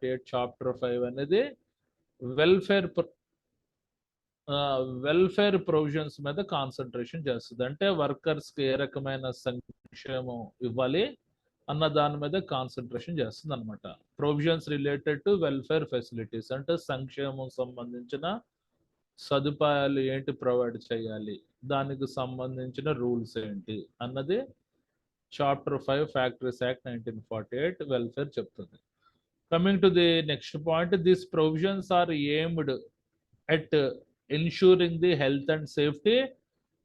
1948 chapter 5 అనేది welfare welfare provisions మీద concentration చేస్తుంది. అంటే వర్కర్స్కి ఏ రకమైన సంక్షేమం ఇవ్వాలి అన్న దాని మీద కాన్సన్ట్రేషన్ చేస్తుంది అనమాట. Provisions related to welfare facilities అంటే సంక్షేమం సంబంధించిన సదుపాయాలు ఏంటి ప్రొవైడ్ చేయాలి, దానికి సంబంధించిన రూల్స్ ఏంటి అన్నది చాప్టర్ 5 ఫ్యాక్టరీస్ యాక్ట్ 1948 వెల్ఫేర్ చెప్తుంది. Coming to the next point, these provisions are aimed at ensuring the health and safety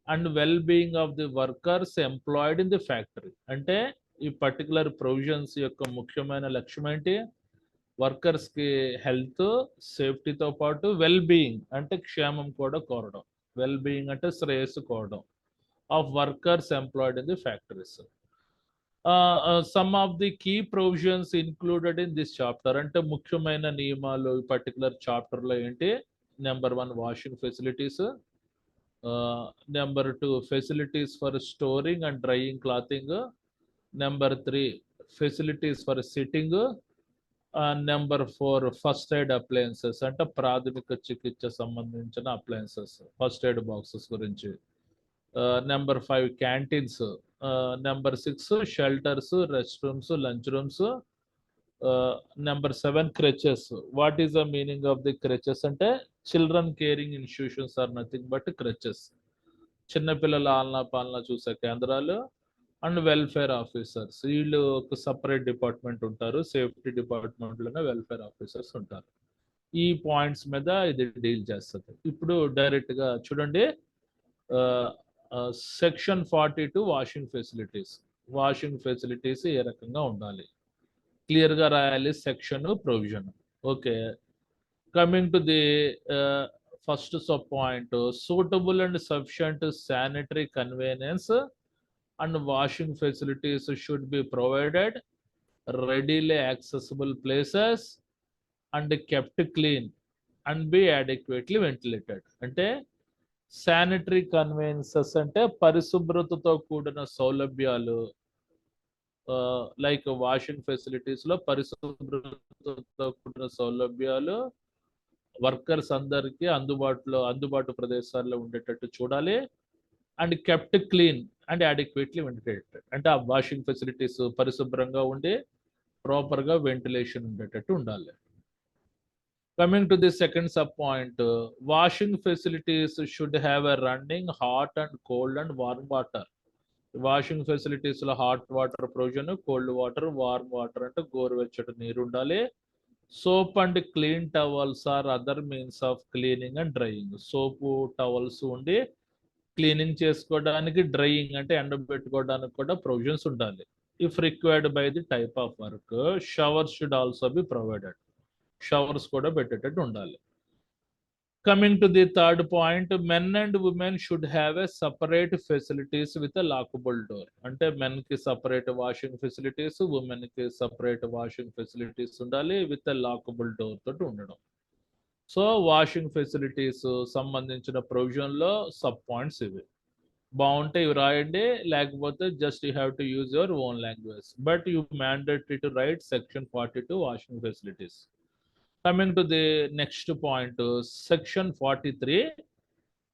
and well-being of the workers employed in the factory. అంటే ఈ పర్టికులర్ ప్రొవిజన్స్ యొక్క ముఖ్యమైన లక్ష్యం ఏంటి? వర్కర్స్కి health సేఫ్టీతో పాటు well being అంటే క్షేమం కూడా కోరడం, వెల్ బీయింగ్ అంటే శ్రేయస్సు కోరడం of workers employed in the factories. Some of the key provisions included in this chapter అంటే ముఖ్యమైన నియమాలు ఈ పర్టికులర్ చాప్టర్లో ఏంటి? Number 1 washing facilities, number 2 facilities for storing and drying clothing, number 3 facilities for sitting, number 4 first aid appliances అంటే ప్రాథమిక చికిత్స సంబంధించిన అప్లయన్సెస్ ఫస్ట్ ఎయిడ్ బాక్సెస్ గురించి, number 5 canteens, number 6 shelters, rest rooms, lunch rooms, number 7 creches. What is the meaning of the creches అంటే children caring institutions are nothing but creches, చిన్నపిల్లల ఆలనా పాలన చూసే కేంద్రాలు. అండ్ వెల్ఫేర్ ఆఫీసర్స్, వీళ్ళు ఒక separate department ఉంటారు, సేఫ్టీ డిపార్ట్మెంట్లోనే వెల్ఫేర్ ఆఫీసర్స్ ఉంటారు. ఈ పాయింట్స్ మీద ఇది డీల్ చేస్తుంది. ఇప్పుడు డైరెక్ట్గా చూడండి, section 42 washing facilities. Washing facilities ఏ రకంగా ఉండాలి క్లియర్గా రాయాలి, section provision. Okay, coming to the first sub point, suitable and sufficient sanitary conveniences and washing facilities should be provided, readily accessible places and kept clean and be adequately ventilated. అంటే sanitary conveniences అంటే పరిశుభ్రతతో కూడిన సౌలభ్యాలు, like washing ఫెసిలిటీస్లో పరిశుభ్రతతో కూడిన సౌలభ్యాలు workers అందరికీ అందుబాటు ప్రదేశాల్లో ఉండేటట్టు చూడాలి. And kept clean and adequately ventilated అంటే ఆ వాషింగ్ ఫెసిలిటీస్ పరిశుభ్రంగా ఉండి ప్రాపర్గా వెంటిలేషన్ ఉండేటట్టు ఉండాలి. Coming to the second sub point, washing facilities should have a running hot and cold and warm water. Washing ఫెసిలిటీస్లో hot water provision, cold water, warm water అంటే గోరువెచ్చటి నీరు ఉండాలి. Soap and clean towels or other means of cleaning and drying. Soap towels ఉండి cleaning చేసుకోవడానికి, drying అంటే ఎండబెట్టుకోవడానికి కూడా ప్రొవిజన్స్ ఉండాలి. If required by the type of work, showers should also be provided. Showers కూడా పెట్టేటట్టు ఉండాలి. Coming to the third point, men and women should have a separate facilities with a lockable door. అంటే men కి separate washing facilities, women కి separate washing facilities ఉండాలి with a lockable door తోటి ఉండడం. So washing facilities సంబంధించిన ప్రొవిజన్లో sub points ఇవి. బాగుంటే ఇవి రాయండి, లేకపోతే just you have to use your own language, but you mandatory to right section 42 washing facilities. Coming to the next point, section 43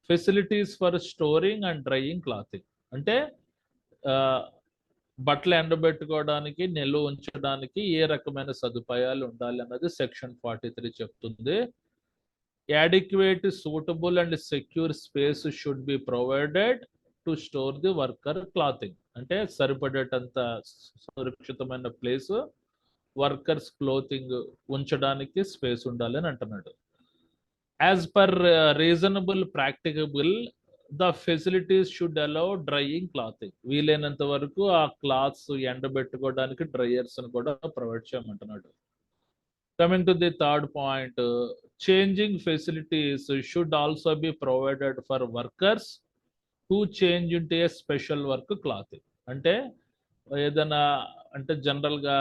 facilities for storing and drying clothing. అంటే బట్టలు ఎండబెట్టుకోవడానికి, నిల్వ ఉంచడానికి ఏ రకమైన సదుపాయాలు ఉండాలి అన్నది సెక్షన్ 43 చెప్తుంది. adequate, suitable and secure space should be provided to store the worker clothing. అంటే సరిపడేటంత సురక్షితమైన ప్లేస్ వర్కర్స్ క్లోతింగ్ ఉంచడానికి స్పేస్ ఉండాలి అని అంటున్నాడు. As per reasonable practicable the facilities should allow drying clothing. వీలైనంత వరకు ఆ క్లాత్స్ ఎండబెట్టుకోవడానికి డ్రైయర్స్ కూడా ప్రొవైడ్ చేయమంటున్నాడు. Coming to the third point, changing facilities should also be provided for workers who change into a special work clothing. అంటే ఏదైనా అంటే జనరల్గా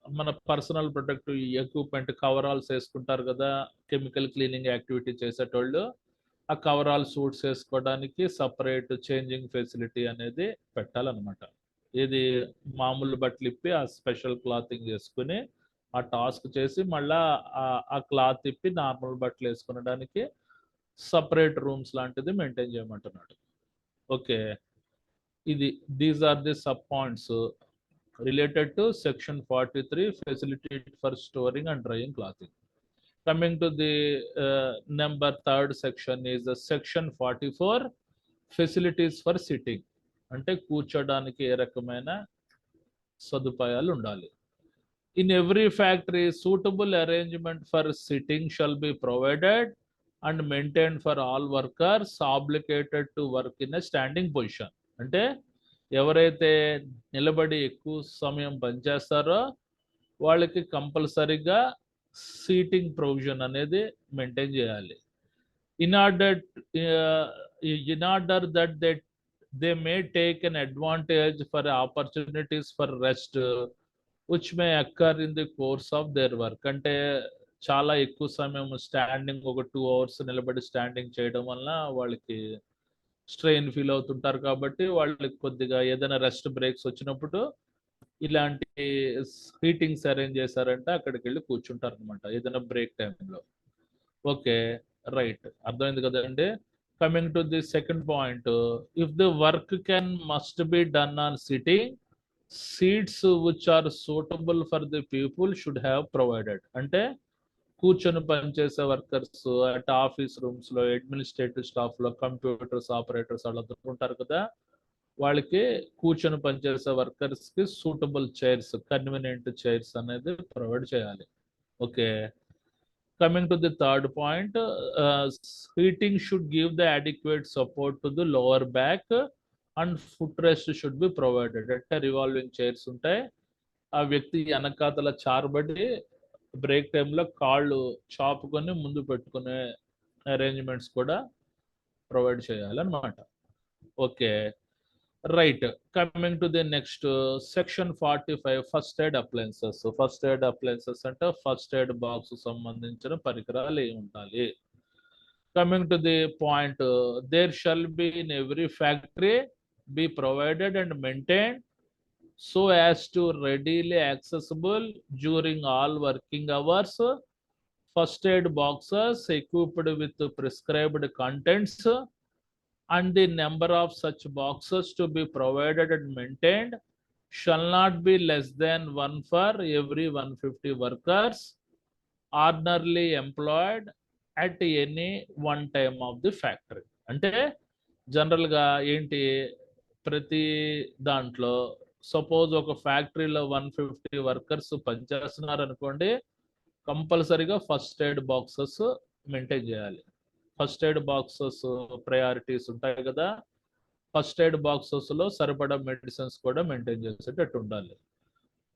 మన పర్సనల్ ప్రొటెక్టివ్ ఎక్విప్మెంట్ కవరాల్స్ వేసుకుంటారు కదా, కెమికల్ క్లీనింగ్ యాక్టివిటీ చేసేటోళ్ళు, ఆ కవరాల్ సూట్స్ వేసుకోవడానికి సపరేట్ చేంజింగ్ ఫెసిలిటీ అనేది పెట్టాలన్నమాట. ఇది మామూలు బట్టలు ఇప్పి ఆ స్పెషల్ క్లాతింగ్ వేసుకుని ఆ టాస్క్ చేసి మళ్ళా ఆ క్లాత్ తిప్పి నార్మల్ బట్టలు వేసుకునడానికి సపరేట్ రూమ్స్ లాంటిది మెయింటైన్ చేయమంటున్నాడు. ఓకే, ఇది these are the sub points related to section 43 facility for storing and drying clothing. Coming to the number third section is the section 44 facilities for sitting. అంటే కూర్చోడానికి ఏ రకమైన సదుపాయాలు ఉండాలి. In every factory suitable arrangement for sitting shall be provided and maintained for all workers obligated to work in a standing position. అంటే ఎవరైతే నిలబడి ఎక్కువ సమయం పనిచేస్తారో వాళ్ళకి కంపల్సరీగా సీటింగ్ ప్రొవిజన్ అనేది మెయింటైన్ చేయాలి. in order in order that they may take an advantage for opportunities for rest which may occur in the course of their work. అంటే చాలా ఎక్కువ సమయం స్టాండింగ్, ఒక 2 hours నిలబడి స్టాండింగ్ చేయడం వల్ల వాళ్ళకి స్ట్రెయిన్ ఫీల్ అవుతుంటారు. కాబట్టి వాళ్ళకి కొద్దిగా ఏదైనా రెస్ట్ బ్రేక్స్ వచ్చినప్పుడు ఇలాంటి హీటింగ్స్ అరేంజ్ చేశారంటే అక్కడికి వెళ్ళి కూర్చుంటారు అనమాట ఏదైనా బ్రేక్ టైంలో. ఓకే, రైట్, అర్థమైంది కదండి. Coming to the second point, if the work can must be done on sitting, seats which are suitable for the people should have provided. అంటే కూర్చొని పనిచేసే వర్కర్స్ అంటే ఆఫీస్ రూమ్స్ లో, అడ్మినిస్ట్రేటివ్ స్టాఫ్ లో, computers operators వాళ్ళందరూ ఉంటారు కదా, వాళ్ళకి కూర్చొని పనిచేసే వర్కర్స్ కి సూటబుల్ చైర్స్, కన్వీనియంట్ చైర్స్ అనేది ప్రొవైడ్ చేయాలి. Okay, coming to the third point, seating should give the adequate support to the lower back and foot rest should be provided. అంటే రివాల్వింగ్ చైర్స్ ఉంటాయి, ఆ వ్యక్తి వెనకాతల చారబడి బ్రేక్ టైంలో కాళ్ళు చాపుకొని ముందు పెట్టుకునే అరేంజ్మెంట్స్ కూడా ప్రొవైడ్ చేయాలన్నమాట. Okay, right, coming to the next section 45 first aid appliances. First aid appliances అంటే ఫస్ట్ ఎయిడ్ బాక్స్ సంబంధించిన పరికరాలు ఏమి ఉండాలి. Coming to the point, there shall be in every factory be provided and maintained so as to readily accessible during all working hours, first aid boxes equipped with prescribed contents and the number of such boxes to be provided and maintained shall not be less than one for every 150 workers ordinarily employed at any one time of the factory. అంటే జనరల్గా ఏంటి, ప్రతి దాంట్లో suppose ఒక ఫ్యాక్టరీలో 150 workers పనిచేస్తున్నారు అనుకోండి, కంపల్సరీగా ఫస్ట్ ఎయిడ్ బాక్సెస్ మెయింటైన్ చేయాలి. ఫస్ట్ ఎయిడ్ బాక్సెస్ ప్రయారిటీస్ ఉంటాయి కదా, ఫస్ట్ ఎయిడ్ బాక్సెస్లో సరిపడా మెడిసిన్స్ కూడా మెయింటైన్ చేసేటట్టు ఉండాలి.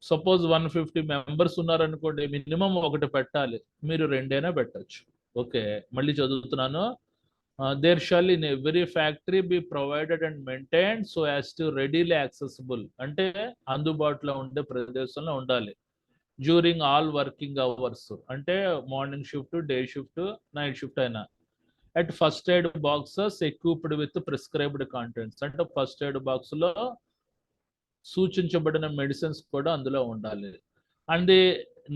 సపోజ్ 150 మెంబర్స్ ఉన్నారనుకోండి, మినిమం ఒకటి పెట్టాలి, మీరు రెండైనా పెట్టచ్చు. ఓకే, మళ్ళీ చదువుతున్నాను. There shall in every factory be provided and maintained so as to readily accessible, అంటే అందుబాటులో ఉండే ప్రదేశంలో ఉండాలి. డ్యూరింగ్ ఆల్ వర్కింగ్ అవర్స్, అంటే morning shift, day shift, night shift అయినా. At first aid boxes equipped with prescribed contents, అంటే first aid box లో సూచించబడిన మెడిసిన్స్ కూడా అందులో ఉండాలి. And the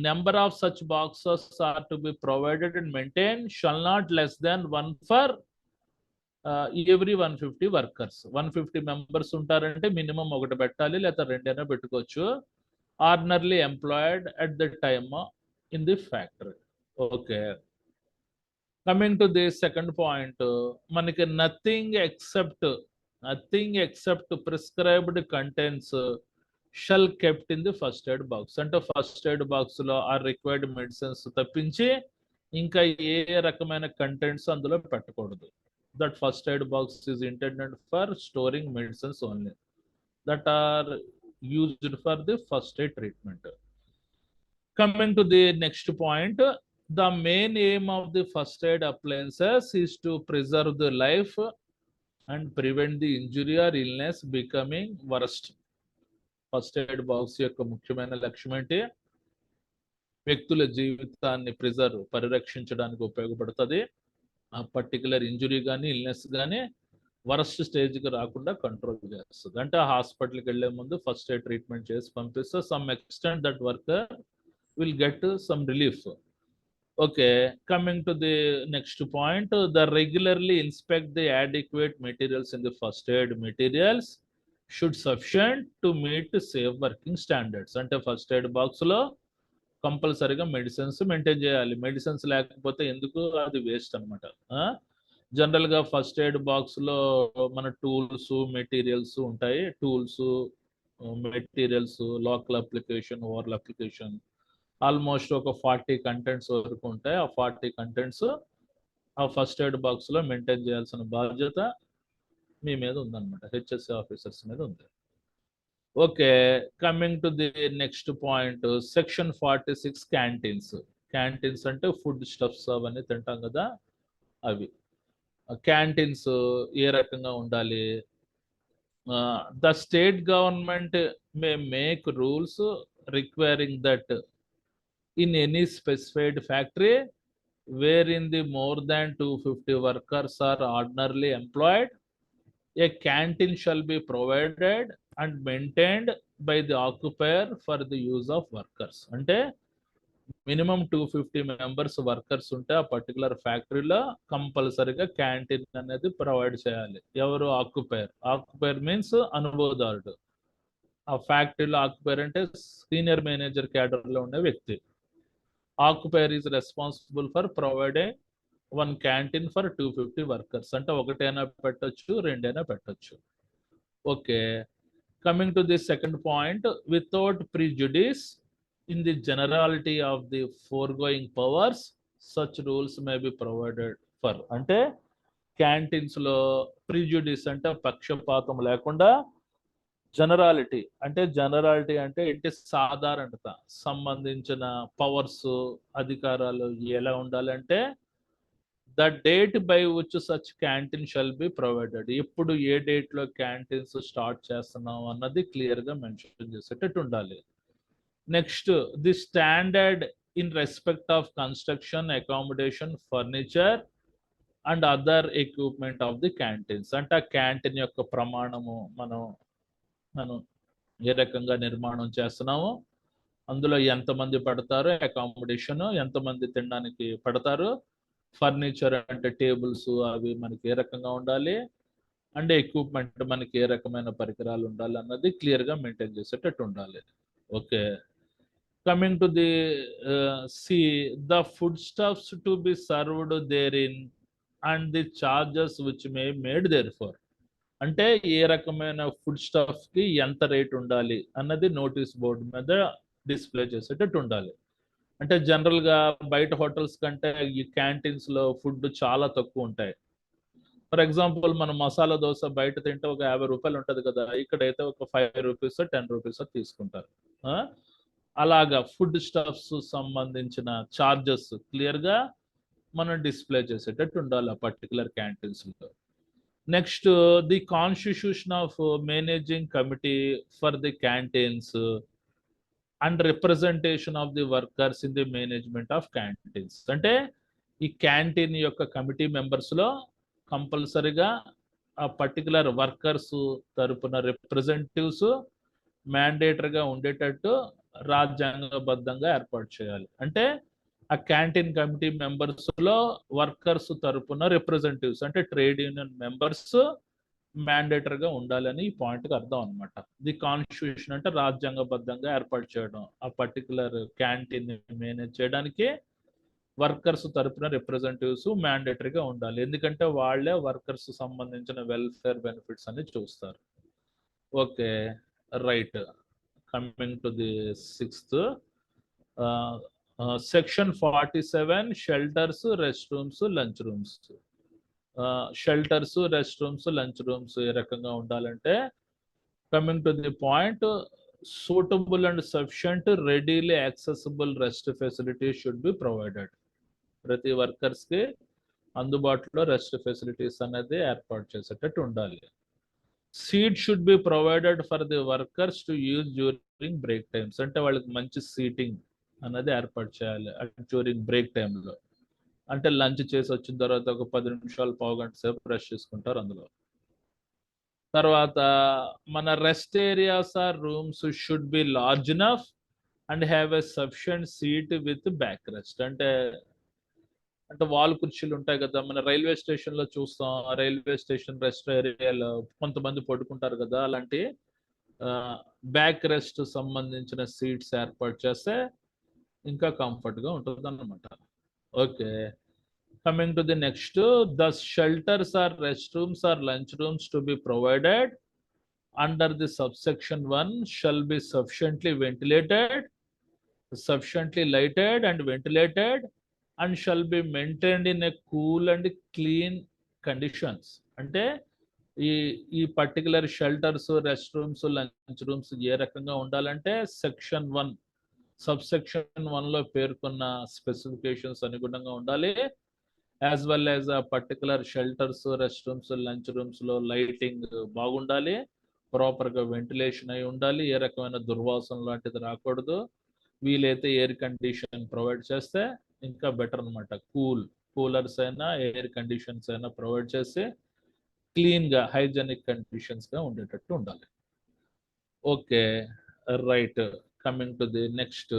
number of such boxes are to be provided and maintain shall not less than one for every 150 workers. 150 members ఉంటారంటే minimum ఒకటి పెట్టాలి, లేదా రెండైనా పెట్టుకోవచ్చు. Ordinarily employed at the time in the factory. Okay, coming to the second point, మనకి nothing except prescribed contents shall kept in the first aid box. అంటే first aid box లో ఆ రిక్వైర్డ్ మెడిసిన్స్ తప్పించి ఇంకా ఏ రకమైన కంటెంట్స్ అందులో పెట్టకూడదు. That first aid box is intended for storing medicines only that are used for the first aid treatment. Coming to the next point, the main aim of the first aid appliances is to preserve the life and prevent the injury or illness becoming worst. First aid box యొక్క ముఖ్యమైన లక్ష్యం ఏంటి, వ్యక్తుల జీవితాన్ని పరిరక్షించడానికి ఉపయోగపడుతుంది. ఆ particular injury కానీ ఇల్నెస్ కానీ వరస్ట్ స్టేజ్కి రాకుండా కంట్రోల్ చేస్తుంది. అంటే హాస్పిటల్కి వెళ్ళే ముందు ఫస్ట్ ఎయిడ్ ట్రీట్మెంట్ చేసి పంపిస్తే some extent that worker will get some relief. Okay, coming to the next point, the regularly inspect the adequate materials in the first aid materials should sufficient to meet safe working standards. అంటే first aid box లో కంపల్సరీగా medicines maintain చేయాలి. Medicines లేకపోతే ఎందుకు, అది waste అనమాట. General గా first aid box లో మన టూల్స్ మెటీరియల్స్ ఉంటాయి. Tools materials, local application, over application, almost ఒక 40 కంటెంట్స్ వరకు ఉంటాయి. ఆ 40 కంటెంట్స్ ఆ ఫస్ట్ ఎయిడ్ బాక్స్ లో మెయింటైన్ చేయాల్సిన బాధ్యత మీ మీద ఉందన్నమాట, హెచ్ఎస్సి ఆఫీసర్స్ మీద ఉంది. Okay, coming to the next point, section 46 canteens. Canteens అంటే ఫుడ్ స్టఫ్స్ అవన్నీ తింటాం కదా, అవి. క్యాంటీన్స్ ఏ రకంగా ఉండాలి? The state government may make rules requiring that in any specified factory wherein the more than 250 workers are ordinarily employed, a canteen shall be provided and maintained by the occupier for the use of workers. అంటే minimum 250 members workers ఉంటే ఆ particular ఫ్యాక్టరీలో కంపల్సరీగా canteen అనేది provide చేయాలి. ఎవరు? ఆక్యుపైర్. ఆక్యుపైర్ means అనుభవదారుడు. ఆ ఫ్యాక్టరీలో ఆక్యుపైర్ అంటే సీనియర్ మేనేజర్ క్యాడర్లో ఉండే వ్యక్తి. Occupier is responsible for providing one canteen for 250 workers. అంటే ఒకటైనా పెట్టొచ్చు, రెండైనా పెట్టొచ్చు. Okay, coming to the second point, without prejudice in the generality of the foregoing powers such rules may be provided for. అంటే canteens లో prejudice అంటే పక్షపాతం లేకుండా, జనరాలిటీ అంటే ఏంటి? సాధారణత సంబంధించిన పవర్స్, అధికారాలు ఎలా ఉండాలంటే the date by which such canteen shall be provided. ఎప్పుడు ఏ డేట్ లో క్యాంటీన్స్ స్టార్ట్ చేస్తున్నాం అన్నది క్లియర్ గా మెన్షన్ చేసేటట్టు ఉండాలి. Next, the standard in respect of construction, accommodation, furniture and other equipment of the canteens. అంటే ఆ క్యాంటీన్ యొక్క ప్రమాణము, మనం ఏ రకంగా నిర్మాణం చేస్తున్నాము, అందులో ఎంతమంది పడతారు, అకామిడేషన్ ఎంతమంది తినడానికి పడతారు, ఫర్నిచర్ అంటే టేబుల్స్ అవి మనకి ఏ రకంగా ఉండాలి, అండ్ ఎక్విప్మెంట్ మనకి ఏ రకమైన పరికరాలు ఉండాలి అన్నది క్లియర్ గా మెయింటైన్ చేసేటట్టు ఉండాలి. Okay, coming to the C, the food stuffs to be served there in and the charges which may made there for. అంటే ఏ రకమైన ఫుడ్ స్టఫ్ కి ఎంత రేట్ ఉండాలి అన్నది నోటీస్ బోర్డు మీద డిస్ప్లే చేసేటట్టు ఉండాలి. అంటే జనరల్ గా బయట హోటల్స్ కంటే ఈ క్యాంటీన్స్ లో ఫుడ్ చాలా తక్కువ ఉంటాయి. ఫర్ ఎగ్జాంపుల్, మనం మసాలా దోశ బయట తింటే ఒక 50 రూపాయలు ఉంటది కదా, ఇక్కడైతే ఒక 5 రూపీస్ 10 రూపీస్ తీసుకుంటారు. అలాగా ఫుడ్ స్టఫ్స్ సంబంధించిన చార్జెస్ క్లియర్ గా మనం డిస్ప్లే చేసేటట్టు ఉండాలి ఆ పర్టికులర్ క్యాంటీన్స్ లో. Next, the constitution of managing committee for the canteens and representation of the workers in the management of canteens. అంటే ఈ క్యాంటీన్ యొక్క కమిటీ మెంబర్స్ లో కంపల్సరీగా ఆ పర్టికులర్ వర్కర్స్ తరపున రిప్రజెంటేటివ్స్ మ్యాండేటరీగా ఉండేటట్టు రాజ్యాంగబద్ధంగా ఏర్పాటు చేయాలి. అంటే ఆ క్యాంటీన్ కమిటీ మెంబర్స్ లో వర్కర్స్ తరపున రిప్రజెంటేటివ్స్ అంటే ట్రేడ్ యూనియన్ మెంబర్స్ మ్యాండేటరీగా ఉండాలని ఈ పాయింట్ కి అర్థం అనమాట. ది కాన్స్టిట్యూషన్ అంటే రాజ్యాంగబద్ధంగా ఏర్పాటు చేయడం. ఆ పర్టికులర్ క్యాంటీన్ మేనేజ్ చేయడానికి వర్కర్స్ తరపున రిప్రజెంటేటివ్స్ మ్యాండేటరీగా ఉండాలి. ఎందుకంటే వాళ్ళే వర్కర్స్ సంబంధించిన వెల్ఫేర్ బెనిఫిట్స్ అని చూస్తారు. Okay, right, coming to the sixth, section 47 shelters, rest rooms, lunch rooms. Shelters, rest rooms, lunch rooms ఏ రకంగా ఉండాలంటే, coming to the point, suitable and sufficient readily accessible rest facility should be provided. ప్రతి workers కి అందుబాటులో rest facilities అనేది ఏర్పాటు చేసేటట్టు ఉండాలి. Seat should be provided for the workers to use during break times. అంటే వాళ్ళకి మంచి సీటింగ్ అనేది ఏర్పాటు చేయాలి డ్యూరింగ్ బ్రేక్ టైంలో. అంటే లంచ్ చేసి వచ్చిన తర్వాత ఒక 10 నిమిషాలు, పావు గంట సేపు బ్రష్ చేసుకుంటారు అందులో. తర్వాత మన rest areas or rooms should be large enough and have a sufficient seat with backrest. అంటే వాల్ కుర్చీలు ఉంటాయి కదా, మన రైల్వే స్టేషన్ లో చూస్తాం, రైల్వే స్టేషన్ రెస్ట్ ఏరియాలో కొంతమంది పడుకుంటారు కదా, అలాంటి బ్యాక్ రెస్ట్ సంబంధించిన సీట్స్ ఏర్పాటు చేస్తే ఇంకా కంఫర్ట్ గా ఉంటుంది అన్నమాట. Okay, coming to the next, the shelters or rest rooms or lunch rooms to be provided under the subsection 1 shall be sufficiently ventilated, sufficiently lighted and ventilated, and shall be maintained in a cool and clean conditions. అంటే ఈ particular shelters, rest rooms, lunch rooms ఏ రకంగా ఉండాలంటే section 1 subsection 1 లో పేర్కొన్న specifications అనుగుణంగా ఉండాలి. As well as ఆ particular shelters, rest rooms, lunch rooms లో లైటింగ్ బాగుండాలి, ప్రాపర్గా వెంటిలేషన్ అయి ఉండాలి, ఏ రకమైన దుర్వాసన లాంటిది రాకూడదు, వీలైతే ఎయిర్ కండిషన్ ప్రొవైడ్ చేస్తే ఇంకా బెటర్ అనమాట. కూలర్స్ అయినా ఎయిర్ కండిషన్స్ అయినా ప్రొవైడ్ చేసి క్లీన్గా హైజెనిక్ కండిషన్స్గా ఉండేటట్టు ఉండాలి. Okay, right, coming to the next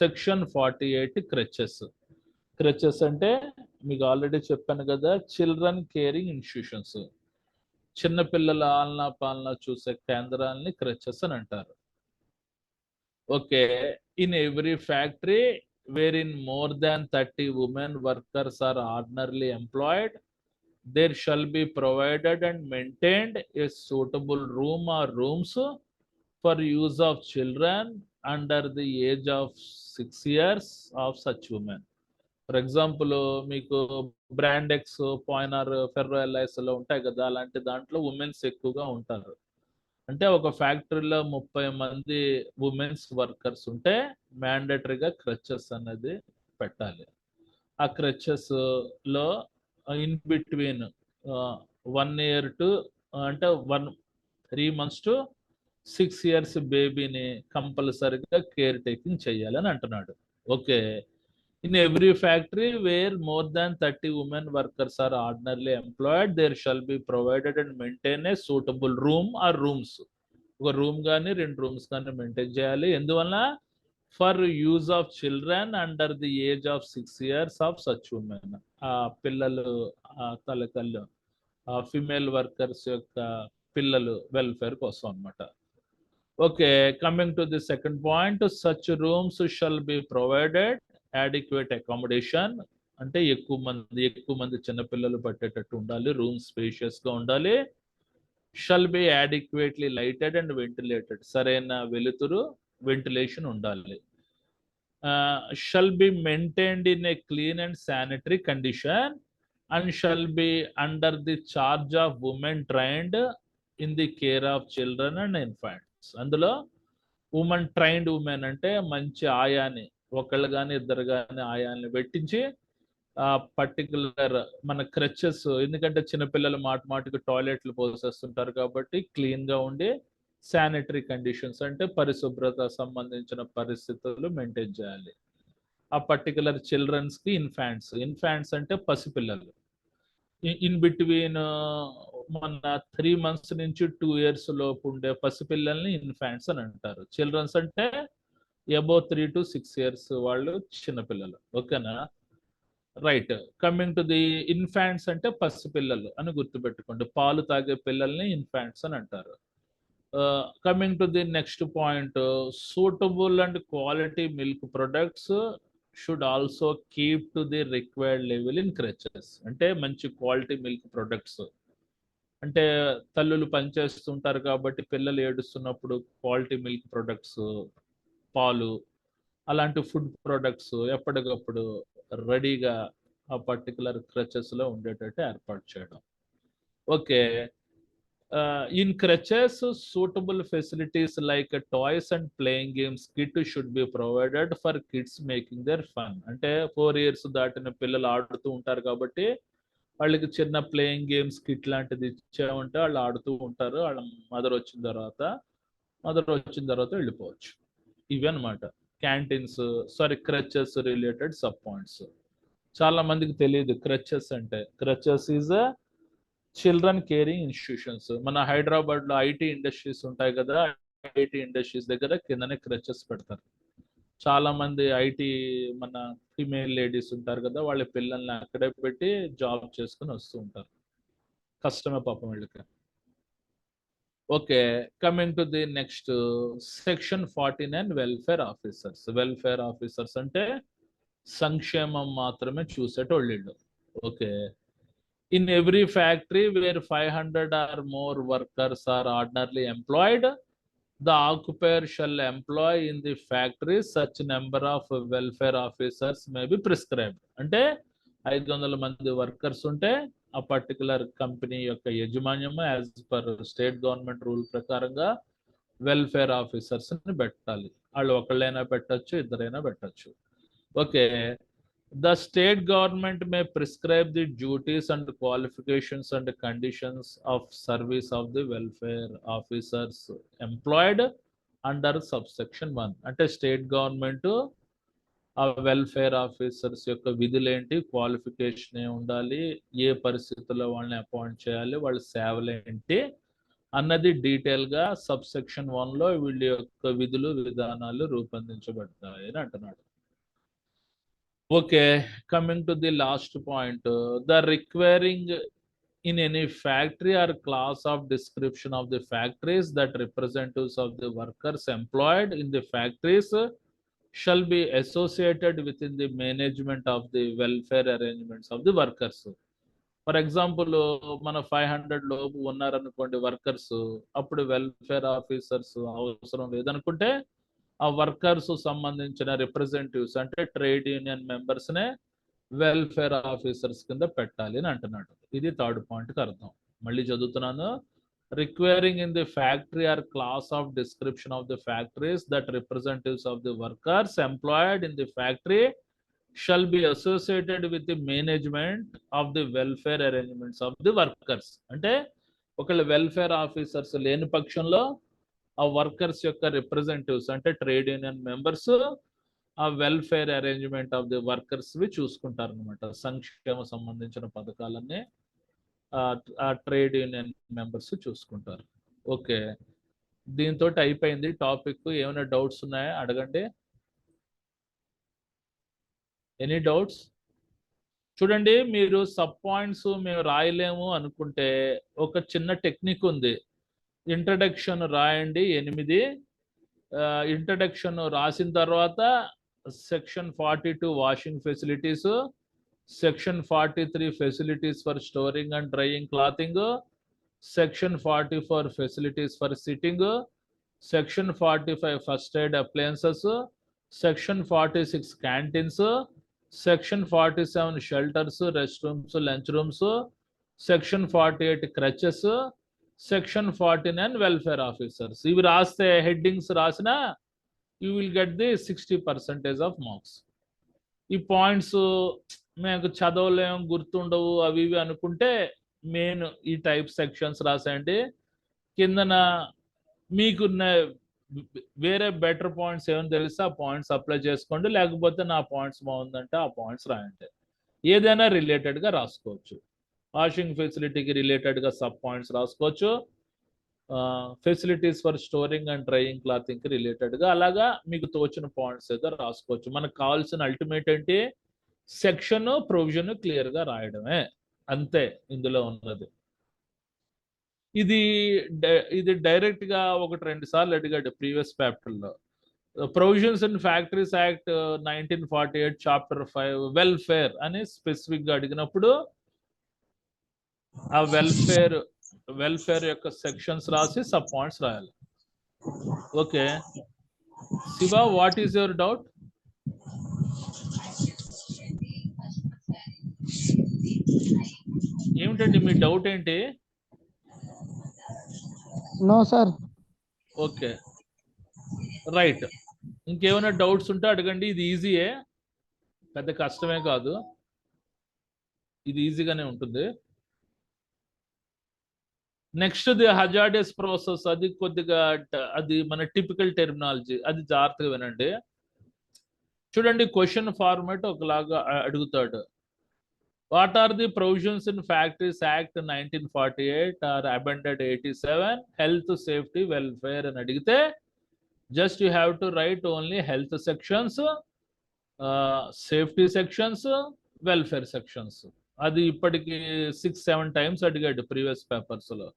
section 48 crutches. Crutches అంటే మీకు ఆల్రెడీ చెప్పాను కదా, చిల్డ్రన్ కేరింగ్ ఇన్స్టిట్యూషన్స్, చిన్నపిల్లల ఆలనా పాలన చూసే కేంద్రాలని క్రచెస్ అని అంటారు. Okay, in every factory wherein more than 30 women workers are ordinarily employed, there shall be provided and maintained a suitable room or rooms for use of children under the age of 6 years of such women. For example మీకు Brandix, పాయినర్, ferro ఎల్ఐస్లో ఉంటాయి కదా, అలాంటి దాంట్లో women's ఎక్కువగా ఉంటారు. అంటే ఒక ఫ్యాక్టరీలో 30 మంది ఉమెన్స్ వర్కర్స్ ఉంటే మ్యాండేటరీగా క్రచెస్ అనేది పెట్టాలి. ఆ క్రచెస్ లో ఇన్ బిట్వీన్ 1 year టు అంటే 3 months టు 6 years బేబీని కంపల్సరీగా కేర్ టేకింగ్ చేయాలని అంటున్నాడు. Okay, in every factory where more than 30 women workers are ordinarily employed, there shall be provided and maintain a suitable room or rooms. ఒక room కానీ 2 rooms కానీ maintain చేయాలి. ఎందువల్ల? For use of children under the age of 6 years of such women. ఆ పిల్లలు, తల్లిదండ్రులు, female workers యొక్క పిల్లలు వెల్ఫేర్ కోసం అన్నమాట. Okay, coming to the second point, such rooms shall be provided adequate accommodation, అంటే ఎక్కువ మంది చిన్నపిల్లలు పట్టేటట్టు ఉండాలి, రూమ్ స్పేషియస్ గా ఉండాలి. Shall be adequately lighted and ventilated, సరైన వెలుతురు, వెంటిలేషన్ ఉండాలి. Shall be maintained in a clean and sanitary condition and shall be under the charge of women trained in the care of children and infants. అందులో trained women అంటే మంచి ఆయాని, ఒకళ్ళు కానీ ఇద్దరు కానీ ఆయాల్ని పెట్టించి పర్టికులర్ మన క్రచెస్, ఎందుకంటే చిన్నపిల్లలు మాటికి టాయిలెట్లు పోసేస్తుంటారు కాబట్టి క్లీన్గా ఉండి శానిటరీ కండిషన్స్ అంటే పరిశుభ్రత సంబంధించిన పరిస్థితులు మెయింటైన్ చేయాలి. ఆ పర్టికులర్ చిల్డ్రన్స్కి ఇన్ఫాంట్స్ అంటే పసిపిల్లలు, ఇన్ బిట్వీన్ మన 3 months నుంచి 2 years లోపు ఉండే పసిపిల్లల్ని ఇన్ఫాంట్స్ అని అంటారు. చిల్డ్రన్స్ అంటే అబౌవ్ 3 to 6 years వాళ్ళు చిన్నపిల్లలు. ఓకేనా, right. Coming to the infants అంటే పసిపిల్లలు అని గుర్తుపెట్టుకోండి, పాలు తాగే పిల్లల్ని ఇన్ఫాంట్స్ అని అంటారు. Coming to the next point, suitable and quality milk products should also keep to the required level in crutches. అంటే మంచి క్వాలిటీ మిల్క్ ప్రొడక్ట్స్ అంటే తల్లులు పనిచేస్తుంటారు కాబట్టి పిల్లలు ఏడుస్తున్నప్పుడు క్వాలిటీ మిల్క్ ప్రొడక్ట్స్, పాలు, అలాంటి ఫుడ్ ప్రొడక్ట్స్ ఎప్పటికప్పుడు రెడీగా ఆ పర్టికులర్ క్రచెస్లో ఉండేటట్టు ఏర్పాటు చేయడం. Okay, in crutches suitable facilities like toys and playing games kit should be provided for kids making their fun. అంటే 4 years దాటిన పిల్లలు ఆడుతూ ఉంటారు కాబట్టి వాళ్ళకి చిన్న ప్లేయింగ్ గేమ్స్ కిట్ లాంటిది ఇచ్చామంటే వాళ్ళు ఆడుతూ ఉంటారు, వాళ్ళ మదర్ వచ్చిన తర్వాత వెళ్ళిపోవచ్చు. ఇవి అనమాట canteens, crutches related sub points. చాలా మందికి తెలియదు క్రచెస్ అంటే. Crutches is a children caring institutions. మన హైదరాబాద్లో ఐటీ ఇండస్ట్రీస్ ఉంటాయి కదా, ఐటీ ఇండస్ట్రీస్ దగ్గర కిందనే క్రచెస్ పెడతారు. చాలా మంది ఐటీ మన ఫీమేల్ లేడీస్ ఉంటారు కదా, వాళ్ళ పిల్లల్ని అక్కడే పెట్టి జాబ్ చేసుకుని వస్తూ ఉంటారు. కష్టమే పాపం వీళ్ళకి. Okay, coming to the next section 49 welfare officers. Welfare officers అంటే సంక్షేమం మాత్రమే చూసేటోళ్ళు వీళ్ళు. Okay, in every factory where 500 or more workers are ordinarily employed, the occupier shall employ in the factory such number of welfare officers may be prescribed. అంటే 500 మంది workers ఉంటే ఆ particular company యొక్క యజమాన్యము as per state government rule ప్రకారంగా welfare officers ని పెట్టాలి. వాళ్ళు ఒకళ్ళైనా పెట్టచ్చు, ఇద్దరైనా పెట్టచ్చు. Okay, the state government may prescribe the duties and qualifications and conditions of service of the welfare officers employed under subsection 1. అంటే స్టేట్ గవర్నమెంట్ ఆ వెల్ఫేర్ ఆఫీసర్స్ యొక్క విధులేంటి, క్వాలిఫికేషన్ ఏ ఉండాలి, ఏ పరిస్థితుల్లో వాళ్ళని అపాయింట్ చేయాలి, వాళ్ళ సేవలు ఏంటి అన్నది డీటెయిల్గా సబ్సెక్షన్ 1లో వీళ్ళ యొక్క విధులు విధానాలు రూపొందించబడతాయి అని అంటున్నాడు. Okay, coming to the last point, the requiring in any factory or class of description of the factories that representatives of the workers employed in the factories shall be associated within the management of the welfare arrangements of the workers. For example మన 500 లోపు ఉన్నారనుకోండి workers, అప్పుడు welfare officers అవసరం లేదనుకుంటే ఆ workers సంబంధించిన representatives అంటే trade union members నే వెల్ఫేర్ ఆఫీసర్స్ కింద పెట్టాలి అని అంటున్నాడు. ఇది థర్డ్ పాయింట్కి అర్థం. మళ్ళీ చదువుతున్నాను. Requiring in the factory or class of description of the factories that representatives of the workers employed in the factory shall be associated with the management of the welfare arrangements of the workers. అంటే ఒకళ్ళు welfare officers లేని పక్షంలో ఆ workers యొక్క representatives అంటే trade union members ఆ welfare arrangement of the workers వి చూసుకుంటారు అనమాట. సంక్షేమ సంబంధించిన పథకాలన్నీ ఆ ట్రేడ్ యూనియన్ మెంబర్స్ చూసుకుంటారు. ఓకే, దీంతో అయిపోయింది టాపిక్. ఏమైనా డౌట్స్ ఉన్నాయా అడగండి. Any doubts? చూడండి, మీరు సబ్ పాయింట్స్ మేము రాయలేము అనుకుంటే ఒక చిన్న టెక్నిక్ ఉంది. ఇంట్రడక్షన్ రాయండి 8. ఇంట్రడక్షన్ రాసిన తర్వాత section 42 washing facilities, section 43 facilities for storing and drying clothing, section 44 facilities for sitting, section 45 first aid appliances, section 46 canteens, section 47 shelters, rest rooms, lunch rooms, section 48 crutches, section 49 welfare officers. ఇవి రాస్తే headings రాసిన you will get the 60% of marks. ఈ points మేము చదవలేము, గుర్తుండవు, అవి ఇవి అనుకుంటే main ఈ type sections రాసేయండి. కిందన మీకు వేరే బెటర్ పాయింట్స్ ఏమైనా తెలిస్తే ఆ పాయింట్స్ అప్లై చేసుకోండి, లేకపోతే నా పాయింట్స్ బాగుందంటే ఆ పాయింట్స్ రాయండి. ఏదైనా రిలేటెడ్గా రాసుకోవచ్చు. వాషింగ్ ఫెసిలిటీకి రిలేటెడ్గా సబ్ పాయింట్స్ రాసుకోవచ్చు, facilities for storing and drying క్లాతింగ్కి రిలేటెడ్గా అలాగా మీకు తోచిన పాయింట్స్ అయితే రాసుకోవచ్చు. మనకు కావాల్సిన అల్టిమేట్ ఏంటి, సెక్షన్ ప్రొవిజన్ క్లియర్గా రాయడమే, అంతే ఇందులో ఉన్నది. ఇది డైరెక్ట్గా 1-2 సార్లు అడిగాడు ప్రీవియస్ పేపర్లో. Provisions in factories act 1948 chapter 5 welfare అని స్పెసిఫిక్గా అడిగినప్పుడు ఆ వెల్ఫేర్ యొక్క సెక్షన్స్ రాసి సబ్ పాయింట్స్ రాయాలి. Okay Shiva, what is your doubt? ఏమిటండి మీ డౌట్ ఏంటి? No sir. ఓకే రైట్, ఇంకేమైనా డౌట్స్ ఉంటే అడగండి. ఇది ఈజీయే, పెద్ద కష్టమే కాదు, ఇది ఈజీగానే ఉంటుంది. నెక్స్ట్ ది హజార్డస్ ప్రాసెస్, అది కొద్దిగా అది మన టిపికల్ టెర్మినాలజీ, అది జాగ్రత్తగా వినండి. చూడండి, క్వశ్చన్ ఫార్మాట్ ఒకలాగా అడుగుతాడు. What are the provisions in factories act 1948 are amended 87 health safety welfare అని అడిగితే Just you have to write only health sections, safety sections, welfare sections. అది ఇప్పటికి 6-7 టైమ్స్ అడిగాడు ప్రీవియస్ పేపర్స్లో.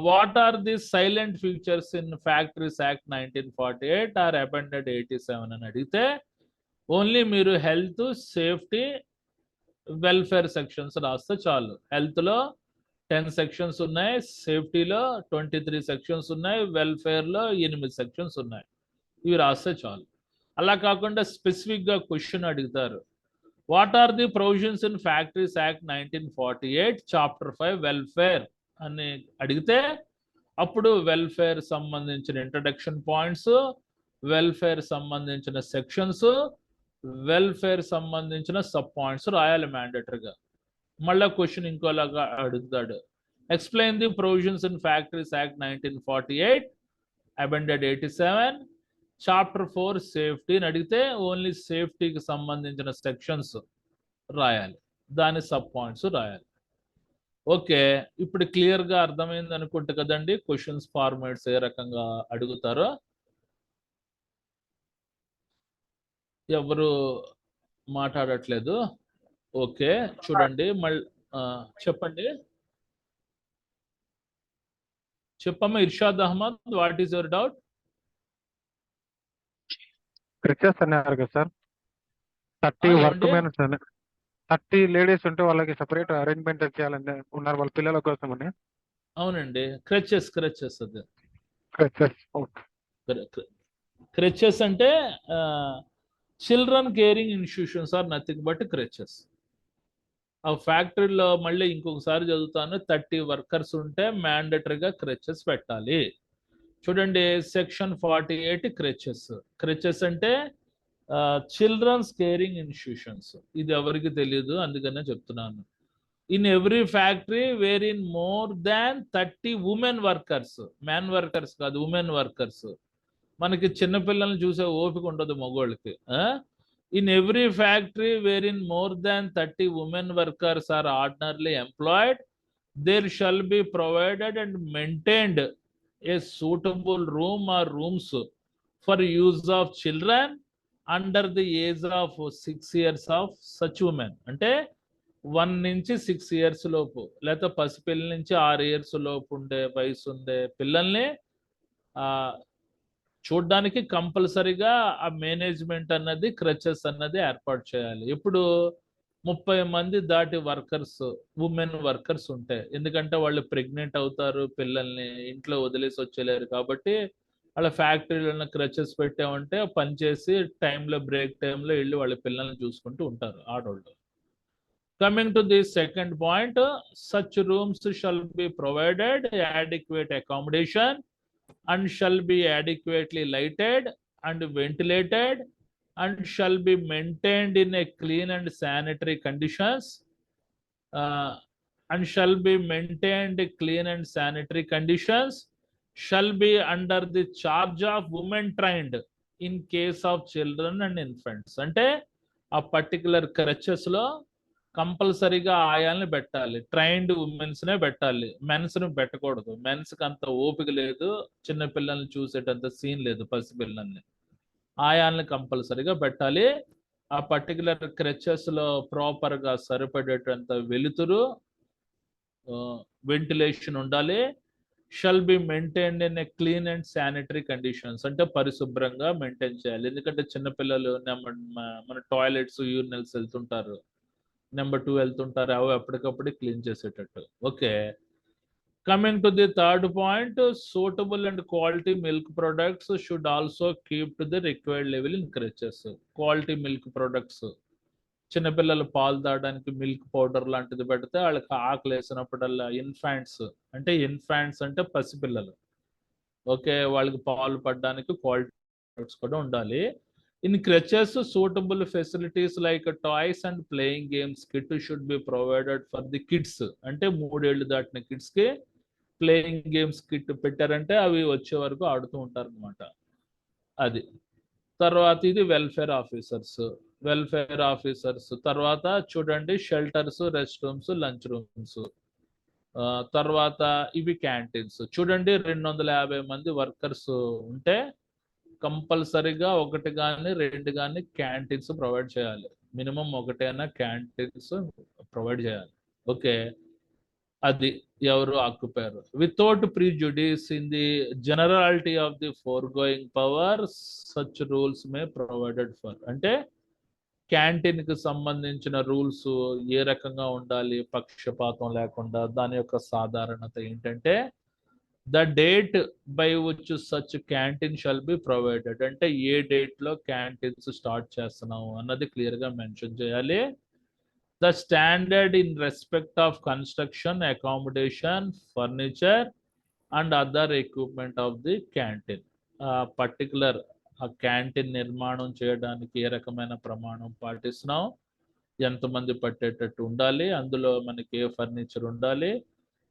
What are the salient features in factories act 1948 are amended 87 అని అడిగితే only మీరు health, safety, welfare sections రాస్తే చాలు. హెల్త్లో 10 సెక్షన్స్ ఉన్నాయి, సేఫ్టీలో 23 సెక్షన్స్ ఉన్నాయి, వెల్ఫేర్లో 8 సెక్షన్స్ ఉన్నాయి. ఇవి రాస్తే చాలు. అలా కాకుండా స్పెసిఫిక్గా క్వశ్చన్ అడుగుతారు, what are the provisions in factories act 1948 chapter 5 welfare అని అడిగితే అప్పుడు వెల్ఫేర్ సంబంధించిన ఇంట్రడక్షన్ పాయింట్స్, వెల్ఫేర్ సంబంధించిన సెక్షన్స్, వెల్ఫేర్ సంబంధించిన సబ్ పాయింట్స్ రాయాలి మ్యాండేటరీగా. మళ్ళా క్వశ్చన్ ఇంకోలాగా అడుగుతాడు, explain the provisions in factories act 1948 amended 87 chapter 4 safety అని అడిగితే ఓన్లీ సేఫ్టీకి సంబంధించిన సెక్షన్స్ రాయాలి, దాని సబ్ పాయింట్స్ రాయాలి. ఓకే, ఇప్పుడు క్లియర్గా అర్థమైంది అనుకుంటా కదండి క్వశ్చన్స్ ఫార్మాట్స్ ఏ రకంగా అడుగుతారో. ఎవరు మాట్లాడట్లేదు. ఓకే, చూడండి మళ్ళీ చెప్పండి. చెప్పమ్మా Irshad Ahmed, what is your doubt? Creches అన్నారు కదా సార్, 30 వర్క్ మెన్స్ 30 లేడీస్ ఉంటే వాళ్ళకి సెపరేట్ అరేంజ్మెంట్ చేయాలని ఉన్నారు వాళ్ళ పిల్లల కోసం అని. అవునండి, క్రచెస్ అది. క్రచెస్ అంటే children caring institutions are nothing but creches. ఆ ఫ్యాక్టరీలో మళ్ళీ ఇంకొకసారి చదువుతాను, 30 వర్కర్స్ ఉంటే మ్యాండటరీగా క్రచెస్ పెట్టాలి. చూడండి సెక్షన్ 48 క్రచెస్ అంటే చిల్డ్రన్స్ కేరింగ్ ఇన్స్టిట్యూషన్స్. ఇది ఎవరికి తెలియదు, అందుకనే చెప్తున్నాను. In every factory wherein more than 30 women workers, man workers కాదు, ఉమెన్ వర్కర్స్. మనకి చిన్నపిల్లల్ని చూసే ఓపిక ఉండదు మగోళ్ళకి. In every factory wherein more than 30 women workers are ordinarily employed there shall be provided and maintained a suitable room or rooms for use of children under the age of 6 years of such women. అంటే 1 నుంచి 6 years లోపు, లేకపోతే పసిపిల్లల నుంచి 6 years లోపు ఉండే వయసు ఉండే పిల్లల్ని చూడ్డానికి కంపల్సరీగా ఆ మేనేజ్మెంట్ అన్నది క్రచెస్ అన్నది ఏర్పాటు చేయాలి. ఇప్పుడు 30 మంది దాటి వర్కర్స్, ఉమెన్ వర్కర్స్ ఉంటాయి. ఎందుకంటే వాళ్ళు ప్రెగ్నెంట్ అవుతారు, పిల్లల్ని ఇంట్లో వదిలేసి వచ్చేలేరు. కాబట్టి వాళ్ళ ఫ్యాక్టరీలో క్రచెస్ పెట్టామంటే పనిచేసి టైంలో, బ్రేక్ టైంలో వెళ్ళి వాళ్ళ పిల్లల్ని చూసుకుంటూ ఉంటారు ఆడవాళ్ళు. Coming to the second point, such rooms shall be provided adequate accommodation and shall be adequately lighted and ventilated and shall be maintained in a clean and sanitary conditions shall be under the charge of women trained in case of children and infants. అంటే ఆ particular crutches లో కంపల్సరీగా ఆయాల్ని పెట్టాలి, trained ఉమెన్స్నే పెట్టాలి, మెన్స్ని పెట్టకూడదు. మెన్స్కి అంత ఓపిక లేదు, చిన్నపిల్లల్ని చూసేటంత సీన్ లేదు, పసిపిల్లల్ని. ఆయాల్ని కంపల్సరీగా పెట్టాలి. ఆ పర్టికులర్ క్రచెస్లో ప్రాపర్గా సరిపడేటంత వెలుతురు, వెంటిలేషన్ ఉండాలి. Shall be maintained in a clean and sanitary conditions, అంటే పరిశుభ్రంగా మెయింటైన్ చేయాలి. ఎందుకంటే చిన్నపిల్లలు మన టాయిలెట్స్, యూరినల్స్ వెళ్తుంటారు, నెంబర్ 2 వెళ్తుంటారు, అవి ఎప్పటికప్పుడు క్లీన్ చేసేటట్టు. Okay, coming to the third point, suitable and quality milk products should also keep to the required level in crutches. Quality milk products, చిన్నపిల్లలు పాలు తాగడానికి మిల్క్ పౌడర్ లాంటిది పెడితే వాళ్ళకి ఆకలి వేసినప్పుడల్లా, ఇన్ఫాంట్స్ అంటే పసిపిల్లలు, ఓకే, వాళ్ళకి పాలు పడడానికి క్వాలిటీ ప్రొడక్ట్స్ కూడా ఉండాలి. In crutches, suitable facilities like toys and playing games kit should be provided for the kids. అంటే 3 ఏళ్ళు దాటిన కిడ్స్ కి ప్లేయింగ్ గేమ్స్ కిట్ పెట్టారంటే అవి వచ్చే వరకు ఆడుతూ ఉంటారు అనమాట. అది తర్వాత ఇది వెల్ఫేర్ ఆఫీసర్స్. తర్వాత చూడండి shelters, rest rooms, lunch rooms. తర్వాత ఇవి క్యాంటీన్స్. చూడండి 250 మంది వర్కర్స్ ఉంటే కంపల్సరీగా ఒకటి కానీ రెండు కానీ క్యాంటీన్స్ ప్రొవైడ్ చేయాలి. మినిమం ఒకటైనా క్యాంటీన్స్ ప్రొవైడ్ చేయాలి. ఓకే, అది ఎవరు occupier without prejudice in the generality of the foregoing power such rules may provided for. అంటే క్యాంటీన్ కి సంబంధించిన రూల్స్ ఏ రకంగా ఉండాలి, పక్షపాతం లేకుండా దాని యొక్క సాధారణత ఏంటంటే the date by which such canteen shall be provided. అంటే ఏ డేట్ లో క్యాంటీన్స్ స్టార్ట్ చేస్తున్నాము అన్నది క్లియర్ గా మెన్షన్ చేయాలి. The standard in respect of construction, accommodation, furniture and other equipment of the canteen. Particular ఆ క్యాంటీన్ నిర్మాణం చేయడానికి ఏ రకమైన ప్రమాణం పాటిస్తున్నాం, ఎంతమంది పట్టేటట్టు ఉండాలి, అందులో మనకి ఏ ఫర్నిచర్ ఉండాలి,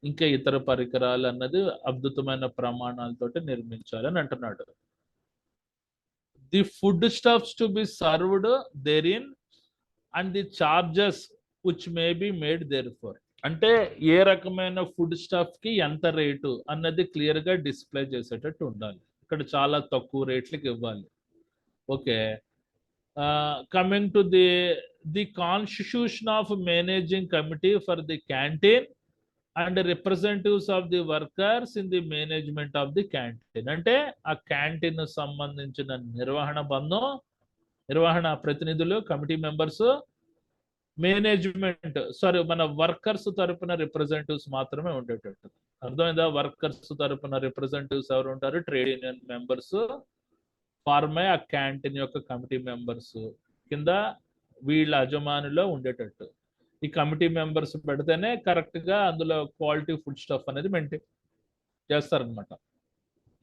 ఇంకా ఇతర పరికరాలు అన్నది అద్భుతమైన ప్రమాణాలతోటి నిర్మించాలి అని అంటున్నాడు. The food stuffs to be served therein and the charges which may be made there for. అంటే ఏ రకమైన ఫుడ్ స్టఫ్ కి ఎంత రేటు అన్నది క్లియర్ గా డిస్ప్లే చేసేటట్టు ఉండాలి. ఇక్కడ చాలా తక్కువ రేట్లకి ఇవ్వాలి. Okay, coming to the constitution of managing committee for the canteen and representatives of the workers in the management of the canteen. అంటే ఆ క్యాంటీన్ సంబంధించిన నిర్వహణ ప్రతినిధులు, కమిటీ మెంబర్స్, మేనేజ్మెంట్ మన వర్కర్స్ తరపున రిప్రజెంటేటివ్స్ మాత్రమే ఉండేటట్టు. అర్థమైందా? వర్కర్స్ తరపున రిప్రజెంటేటివ్స్ ఎవరు ఉంటారు? ట్రేడ్ యూనియన్ మెంబర్స్ ఫార్మ్ అయ్యి ఆ క్యాంటీన్ యొక్క కమిటీ మెంబర్స్ కింద వీళ్ళ అజమానిలో ఉండేటట్టు. ఈ కమిటీ మెంబర్స్ పెడితేనే కరెక్ట్ గా అందులో క్వాలిటీ ఫుడ్ స్టఫ్ అనేది మెయింటైన్ చేస్తారనమాట.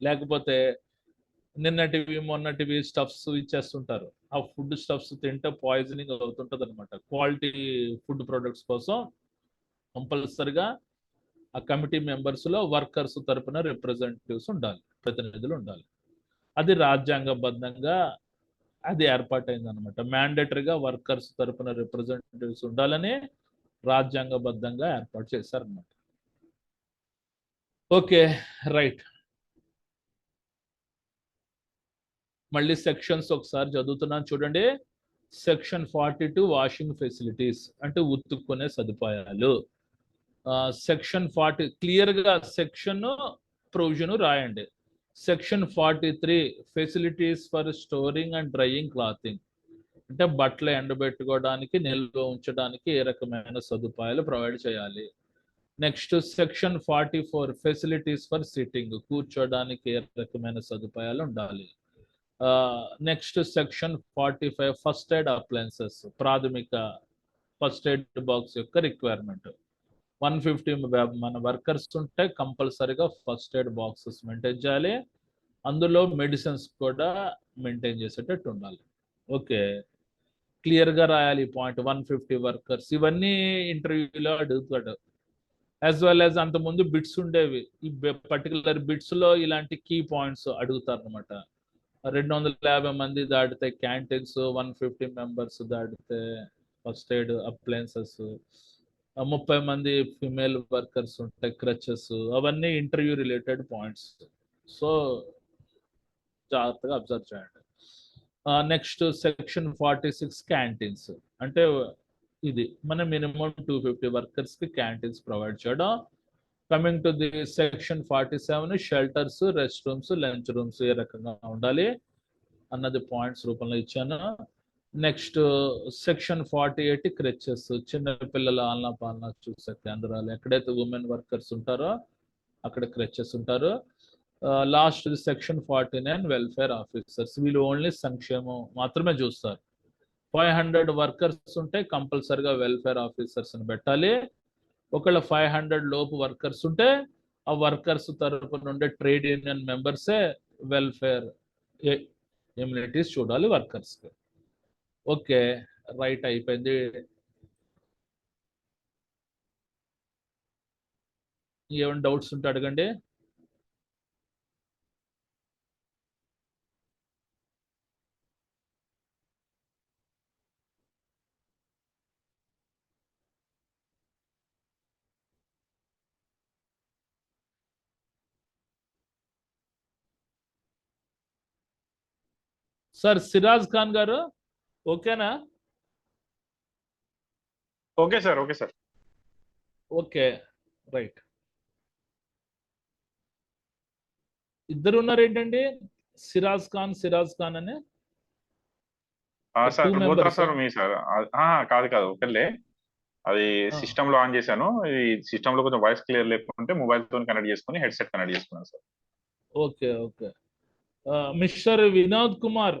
లేకపోతే నిన్నటివి మొన్నటివి స్టఫ్స్ ఇచ్చేస్తుంటారు. ఆ ఫుడ్ స్టఫ్స్ తింటే పాయిజనింగ్ అవుతుంటది అనమాట. క్వాలిటీ ఫుడ్ ప్రొడక్ట్స్ కోసం కంపల్సరిగా ఆ కమిటీ మెంబర్స్ లో వర్కర్స్ తరపున రిప్రజెంటేటివ్స్ ఉండాలి, ప్రతినిధులు ఉండాలి. అది రాజ్యాంగబద్ధంగా అది ఏర్పాటైంది అనమాట. మ్యాండేటరీగా వర్కర్స్ తరపున రిప్రజెంటేటివ్స్ ఉండాలని రాజ్యాంగబద్ధంగా ఏర్పాటు చేశారనమాట. Okay, right. మళ్ళీ సెక్షన్స్ ఒకసారి చదువుతున్నాను చూడండి. సెక్షన్ 42 వాషింగ్ ఫెసిలిటీస్ అంటే ఉతుక్కునే సదుపాయాలు. సెక్షన్ 40 క్లియర్ గా సెక్షన్ ప్రొవిజన్ రాయండి. Section 43 facilities for storing and drying clothing. అంటే బట్టలు ఎండబెట్టుకోవడానికి, నిల్వ ఉంచడానికి ఏ రకమైన సదుపాయాలు ప్రొవైడ్ చేయాలి. Next section 44 facilities for sitting, కూర్చోడానికి ఏ రకమైన సదుపాయాలు ఉండాలి. Next section 45 first aid appliances, ప్రాథమిక ఫస్ట్ ఎయిడ్ బాక్స్ యొక్క రిక్వైర్మెంట్. 150 మన వర్కర్స్ ఉంటే కంపల్సరీగా ఫస్ట్ ఎయిడ్ బాక్సెస్ మెయింటైన్ చేయాలి. అందులో మెడిసిన్స్ కూడా మెయింటైన్ చేసేటట్టు ఉండాలి. ఓకే, క్లియర్ గా రాయాలి పాయింట్. 150 వర్కర్స్, ఇవన్నీ ఇంటర్వ్యూలో అడుగుతాడు. యాజ్ వెల్ యాజ్ అంతకుముందు బిట్స్ ఉండేవి. ఈ పర్టికులర్ బిట్స్ లో ఇలాంటి కీ పాయింట్స్ అడుగుతారు అనమాట. 250 మంది దాటితే క్యాంటీన్స్, 150 మెంబర్స్ దాటితే ఫస్ట్ ఎయిడ్ అప్లయన్సెస్, 30 మంది ఫిమేల్ వర్కర్స్ ఉంటాయి క్రచెస్, అవన్నీ ఇంటర్వ్యూ రిలేటెడ్ పాయింట్స్. సో జాగ్రత్తగా అబ్జర్వ్ చేయండి. నెక్స్ట్ సెక్షన్ 46 క్యాంటీన్స్ అంటే ఇది మన మినిమం 250 వర్కర్స్ కి క్యాంటీన్స్ ప్రొవైడ్ చేయడం. Coming to the section 47 shelters, rest rooms, lunch rooms ఏ రకంగా ఉండాలి అన్నది పాయింట్స్ రూపంలో ఇచ్చాను. నెక్స్ట్ సెక్షన్ 48 క్రెచెస్, చిన్న పిల్లల ఆలనా పాలనా చూసే కేంద్రాలు, ఎక్కడైతే ఉమెన్ వర్కర్స్ ఉంటారో అక్కడ క్రెచెస్ ఉంటారు. లాస్ట్ సెక్షన్ 49 వెల్ఫేర్ ఆఫీసర్స్, వీళ్ళు ఓన్లీ సంక్షేమం మాత్రమే చూస్తారు. 500 వర్కర్స్ ఉంటే కంపల్సరిగా వెల్ఫేర్ ఆఫీసర్స్ ని పెట్టాలి. ఒకవేళ 500 లోపు వర్కర్స్ ఉంటే ఆ వర్కర్స్ తరపున ఉండే ట్రేడ్ యూనియన్ మెంబర్సే వెల్ఫేర్ ఎమ్యూనిటీస్ చూడాలి వర్కర్స్ కి. ఓకే, రైట్, అయిపోయింది. ఏమైనా డౌట్స్ ఉంటే అడగండి. సార్ సిరాజ్ ఖాన్ గారు ఓకేనా? Okay sir, okay sir. Okay, right. ఇద్దరు ఉన్నారు ఏంటండి? సిరాజ్ ఖాన్ అని sir 2 both are members. Sir మీ సార్. కాదు కాదు, ఒకళ్ళే. అది సిస్టమ్ లో ఆన్ చేశాను. ఈ సిస్టమ్ లో కొంచెం వాయిస్ క్లియర్ లేకుంటే మొబైల్ తో కనెక్ట్ చేసుకుని హెడ్సెట్ కనెక్ట్ చేసుకున్నాను sir. Okay okay. Mister Vinod Kumar.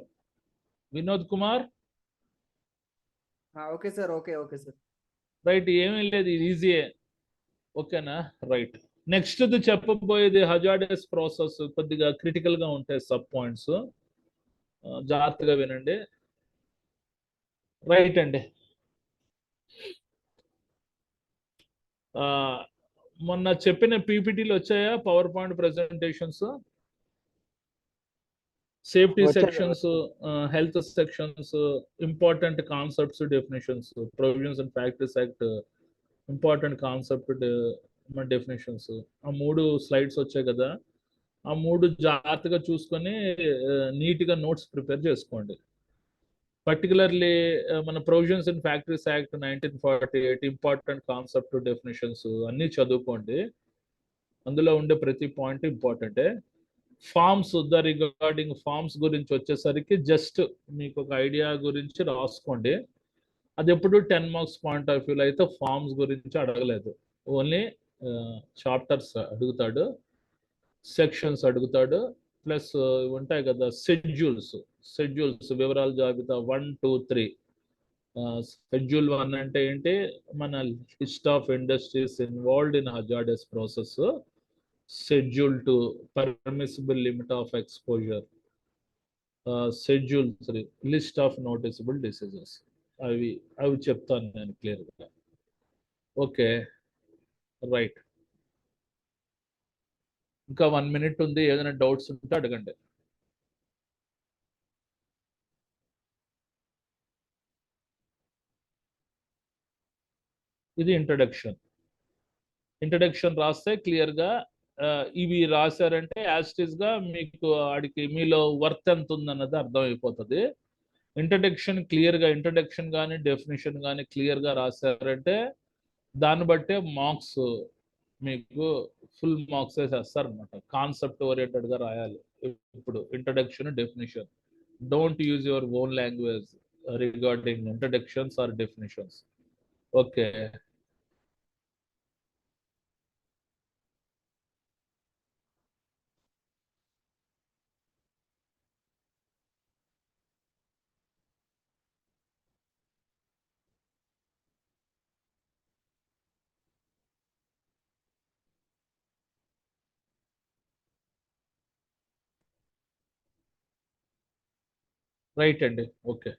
Okay sir, okay sir. Right, ఏమీ లేదు, ఇది ఈజీయే. ఓకేనా? రైట్. నెక్స్ట్ చెప్పబోయేది హజార్డస్ ప్రాసెస్, కొద్దిగా క్రిటికల్ గా ఉంటాయి సబ్ పాయింట్స్, జాగ్రత్తగా వినండి. రైట్ అండి. మొన్న చెప్పిన పీపీటీలు వచ్చాయా? Power point presentations, safety sections, health sections, important concepts, definitions, provisions and factories act, important concept definitions, ఆ 3 స్లైడ్స్ వచ్చాయి కదా. ఆ 3 జాగ్రత్తగా చూసుకొని నీట్గా నోట్స్ ప్రిపేర్ చేసుకోండి. పర్టికులర్లీ మన provisions and factories act 1948, important concept, definitions అన్నీ చదువుకోండి. అందులో ఉండే ప్రతి పాయింట్ ఇంపార్టెంటే. ఫార్మ్స్, రిగార్డింగ్ ఫార్మ్స్ గురించి వచ్చేసరికి జస్ట్ మీకు ఒక ఐడియా గురించి రాసుకోండి. అది ఎప్పుడు 10 మార్క్స్ పాయింట్ ఆఫ్ వ్యూలో అయితే ఫార్మ్స్ గురించి అడగలేదు. ఓన్లీ చాప్టర్స్ అడుగుతాడు, సెక్షన్స్ అడుగుతాడు, ప్లస్ ఉంటాయి కదా షెడ్యూల్స్, వివరాల జాబితా 1, 2, 3. షెడ్యూల్ 1 అంటే ఏంటి? మన list of industries involved in hazardous process. Schedule 2 permissible limit of exposure. Schedule 3 list of noticeable diseases. అవి చెప్తాను నేను క్లియర్గా. Okay, right. ఇంకా 1 minute ఉంది, ఏదైనా డౌట్స్ ఉంటే అడగండి. ఇది ఇంట్రడక్షన్ రాస్తే క్లియర్గా ఇవి రాశారంటే యాస్టిస్గా మీకు ఆడికి మీలో వర్త్ ఎంత ఉందన్నది అర్థమైపోతుంది. ఇంట్రడక్షన్ కానీ డెఫినేషన్ కానీ క్లియర్గా రాశారంటే దాన్ని బట్టే మార్క్స్ మీకు ఫుల్ మార్క్స్ వేసేస్తారనమాట. కాన్సెప్ట్ ఓరియంటెడ్గా రాయాలి. ఇప్పుడు introduction, definition, don't use your own language regarding introductions or definitions. Okay, right అండి. ఓకే.